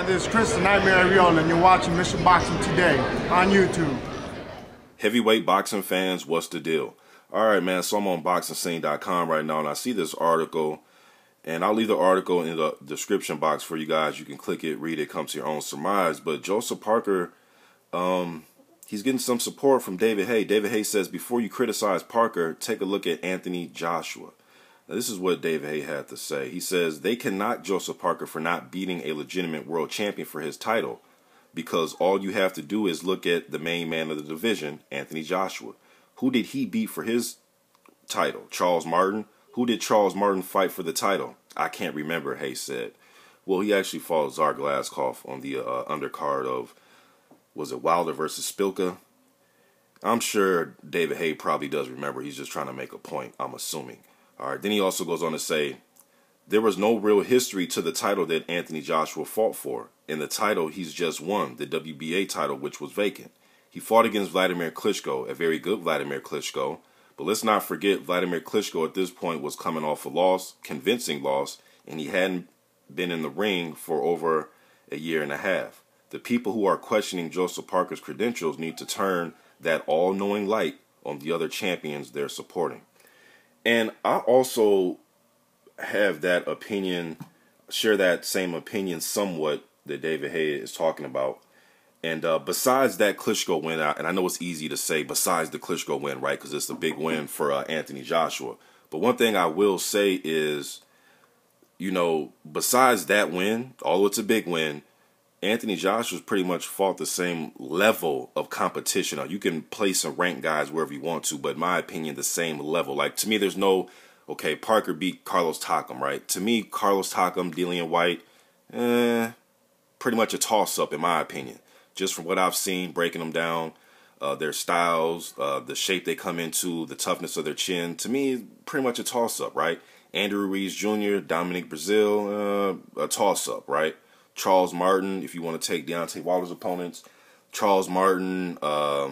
This is Chris the Nightmare Ariola, and you're watching Mr. Boxing Today on YouTube. Heavyweight boxing fans, what's the deal? Alright, man, so I'm on BoxingScene.com right now, and I see this article, and I'll leave the article in the description box for you guys. You can click it, read it, come to your own surmise. But Joseph Parker, he's getting some support from David Haye. David Haye says, before you criticize Parker, take a look at Anthony Joshua. Now, this is what David Haye had to say. He says, they can knock Joseph Parker for not beating a legitimate world champion for his title, because all you have to do is look at the main man of the division, Anthony Joshua. Who did he beat for his title? Charles Martin? Who did Charles Martin fight for the title? I can't remember, Haye said. Well, he actually fought Tsar Glazkov on the undercard of, was it Wilder versus Spilka? I'm sure David Haye probably does remember. He's just trying to make a point, I'm assuming. All right. Then he also goes on to say, there was no real history to the title that Anthony Joshua fought for. In the title, he's just won, the WBA title, which was vacant. He fought against Vladimir Klitschko, a very good Vladimir Klitschko. But let's not forget, Vladimir Klitschko at this point was coming off a loss, convincing loss, and he hadn't been in the ring for over a year and a half. The people who are questioning Joseph Parker's credentials need to turn that all-knowing light on the other champions they're supporting. And I also have that opinion, share that same opinion somewhat that David Haye is talking about. And besides that Klitschko win, and I know it's easy to say besides the Klitschko win, right, because it's a big win for Anthony Joshua. But one thing I will say is, you know, besides that win, although it's a big win, Anthony Joshua's pretty much fought the same level of competition. Now, you can place and rank guys wherever you want to, but in my opinion, the same level. Like, to me, there's no, okay, Parker beat Carlos Takam, right? To me, Carlos Takam, Dillian White, pretty much a toss-up in my opinion. Just from what I've seen, breaking them down, their styles, the shape they come into, the toughness of their chin, to me, pretty much a toss-up, right? Andrew Ruiz Jr., Dominic Brazil, a toss-up, right? Charles Martin, if you want to take Deontay Wilder's opponents. Charles Martin, let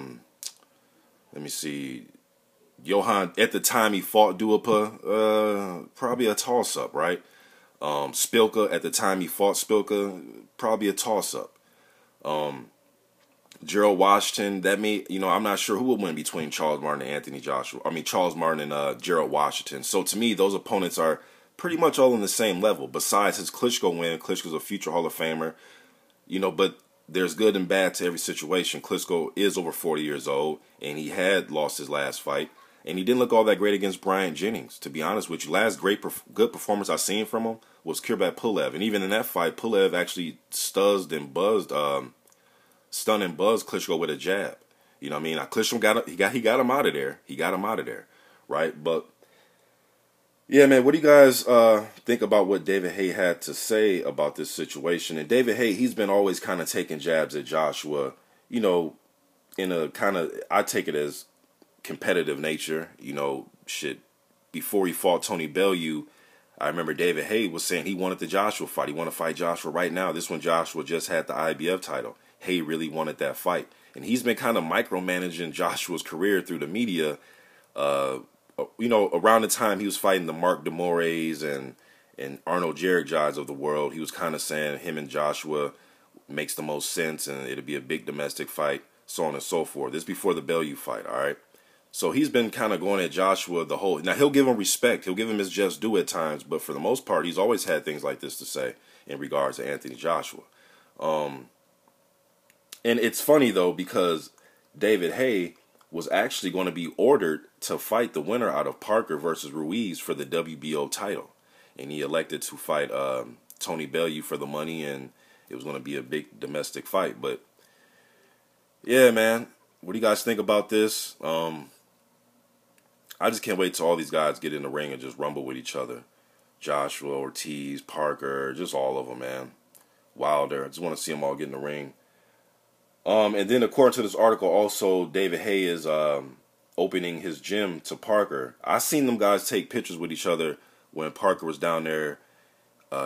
me see. Johan, at the time he fought Duhaupas, probably a toss-up, right? Spilka, at the time he fought Spilka, probably a toss-up. Gerald Washington, that may, you know, I'm not sure who would win between Charles Martin and Anthony Joshua. I mean, Charles Martin and Gerald Washington. So to me, those opponents are pretty much all on the same level. Besides his Klitschko win, Klitschko's a future Hall of Famer, you know, but there's good and bad to every situation. Klitschko is over 40 years old, and he had lost his last fight, and he didn't look all that great against Bryant Jennings, to be honest with you. Last good performance I seen from him was Kirbet Pulev, and even in that fight, Pulev actually stunned and buzzed Klitschko with a jab. You know what I mean? Klitschko he got him out of there. He got him out of there, right? But yeah, man, what do you guys think about what David Haye had to say about this situation? And David Haye, he's been always kind of taking jabs at Joshua, you know, in a kind of, I take it as competitive nature. You know, shit, before he fought Tony Bellew, I remember David Haye was saying he wanted the Joshua fight. He wanted to fight Joshua right now. This one, Joshua just had the IBF title. Haye really wanted that fight. And he's been kind of micromanaging Joshua's career through the media, you know, around the time he was fighting the Mark DeMorays and Arnold Jarajads of the world. He was kind of saying him and Joshua makes the most sense and it'll be a big domestic fight, so on and so forth. This is before the Bellew fight, all right? So he's been kind of going at Joshua the whole... Now, he'll give him respect. He'll give him his just due at times, but for the most part, he's always had things like this to say in regards to Anthony Joshua. And it's funny, though, because David Haye was actually going to be ordered to fight the winner out of Parker versus Ruiz for the WBO title. And he elected to fight Tony Bellew for the money, and it was going to be a big domestic fight. But, yeah, man, what do you guys think about this? I just can't wait till all these guys get in the ring and just rumble with each other. Joshua, Ortiz, Parker, just all of them, man. Wilder, I just want to see them all get in the ring. And then according to this article also, David Haye is opening his gym to Parker. I seen them guys take pictures with each other when Parker was down there.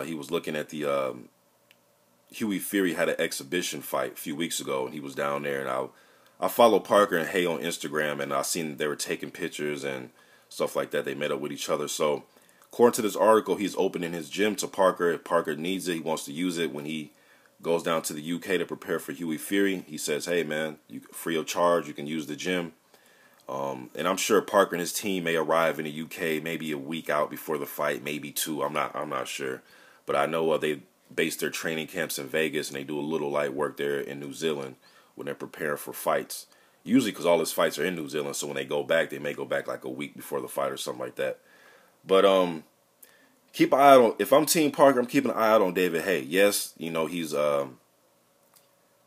He was looking at the Huey Fury had an exhibition fight a few weeks ago, and he was down there. And I follow Parker and Haye on Instagram, and I seen they were taking pictures and stuff like that. They met up with each other. So according to this article, he's opening his gym to Parker. If Parker needs it, he wants to use it when he goes down to the UK to prepare for Huey Fury. He says, hey, man, you free of charge. You can use the gym. And I'm sure Parker and his team may arrive in the UK maybe a week out before the fight, maybe two. I'm not sure. But I know they base their training camps in Vegas, and they do a little light work there in New Zealand when they're preparing for fights. Usually because all his fights are in New Zealand, so when they go back, they may go back like a week before the fight or something like that. But keep an eye on, if I'm Team Parker, I'm keeping an eye out on David Haye. Yes, you know, he's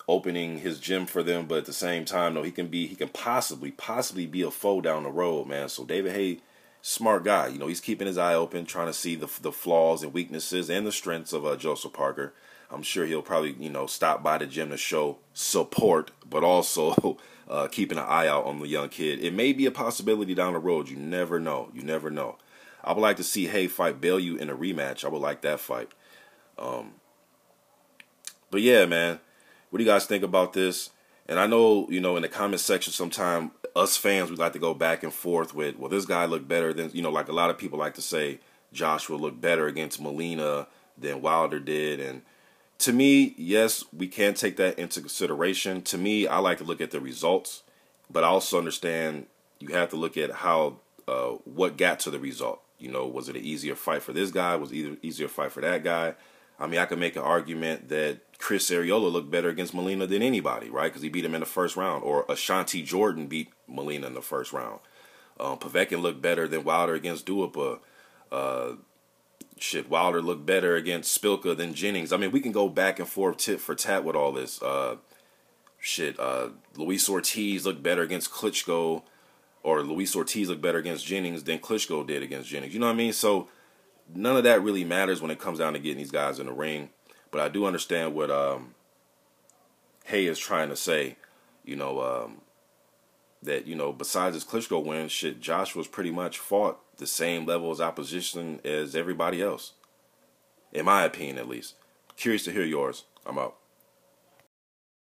opening his gym for them, but at the same time, no, he can possibly be a foe down the road, man. So David Haye, smart guy. You know, he's keeping his eye open, trying to see the flaws and weaknesses and the strengths of Joseph Parker. I'm sure he'll probably, you know, stop by the gym to show support, but also keeping an eye out on the young kid. It may be a possibility down the road. You never know. You never know. I would like to see Haye fight Bellew in a rematch. I would like that fight. But yeah, man. What do you guys think about this? And I know, you know, in the comment section sometime, us fans, we like to go back and forth with, well, this guy looked better than, you know, like a lot of people like to say Joshua looked better against Molina than Wilder did. And to me, yes, we can take that into consideration. To me, I like to look at the results, but I also understand you have to look at how, what got to the result. You know, was it an easier fight for this guy? Was it an easier fight for that guy? I mean, I could make an argument that Chris Arreola looked better against Molina than anybody, right? Because he beat him in the first round. Or Ashanti Jordan beat Molina in the first round. Povetkin looked better than Wilder against Duhaupas. Wilder looked better against Spilka than Jennings. I mean, we can go back and forth tit for tat with all this. Luis Ortiz looked better against Klitschko. Or Luis Ortiz looked better against Jennings than Klitschko did against Jennings. You know what I mean? So none of that really matters when it comes down to getting these guys in the ring. But I do understand what Haye is trying to say. You know, that, you know, besides his Klitschko win, Joshua's pretty much fought the same level of opposition as everybody else. In my opinion, at least. Curious to hear yours. I'm out.